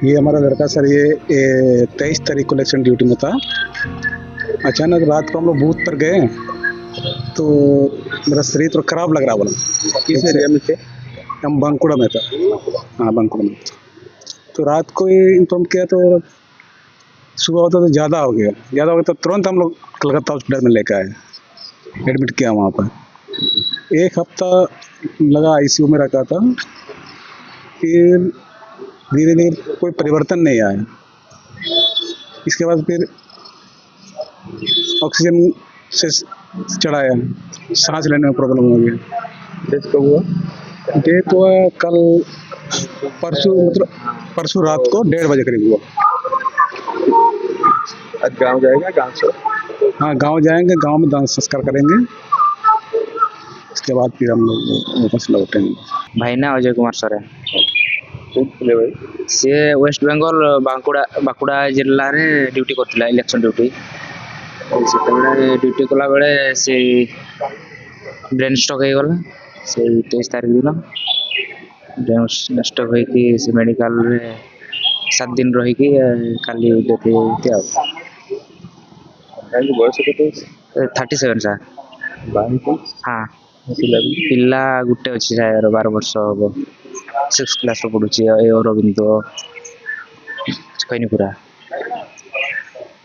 ये हमारा लड़का सर ये 23 तारीख को इलेक्शन ड्यूटी में था। अचानक रात को हम लोग बूथ पर गए तो मेरा शरीर थोड़ा खराब लग रहा बोला। किस एरिया में थे? हम बांकुड़ा में था। हाँ बांकुड़ा में। तो रात को ये इन्फॉर्म किया तो सुबह होता तो ज़्यादा हो गया तो तुरंत हम लोग कलकत्ता हॉस्पिटल में लेकर आए, एडमिट किया वहाँ पर। एक हफ्ता लगा आईसीयू में रखा था। फिर धीरे धीरे कोई परिवर्तन नहीं आया। इसके बाद फिर ऑक्सीजन से चढ़ाया, सांस लेने में प्रॉब्लम हो गया। डेथ कब हुआ? डेथ हुआ कल परसों रात को 1:30 बजे करीब हुआ। आज गांव जाएगा गांव से? हाँ गांव जाएंगे, गांव में दान संस्कार करेंगे। इसके बाद फिर हम लोग वापस लौटेंगे। भाईना अजय कुमार सोरेन कोउठले भाई? सी वेस्ट बेंगल बांकुड़ा जिल्ला रे ड्यूटी करथिला, इलेक्शन ड्यूटी। से ड्यूटी कला बेले से ब्रेन स्ट्रोक हो गला। से 23 तारीख दिन ब्रेन स्ट्रोक होई कि से मेडिकल रे 7 दिन रही कि काली डेथ होती आ। ତାଙ୍କ ବୟସ କେତେ? 37 ସାର୍। ବାହାହେଇଛନ୍ତି? हाँ ପିଲା ବି? पिला गुटे अच्छी सार 12 वर्ष हम 6th क्लास पढ़ुची अरविंद खैनीपुरा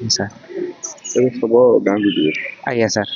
सर। ଏବେ ଶବ ଗାଁକୁ ଯିବେ? आज्ञा सर।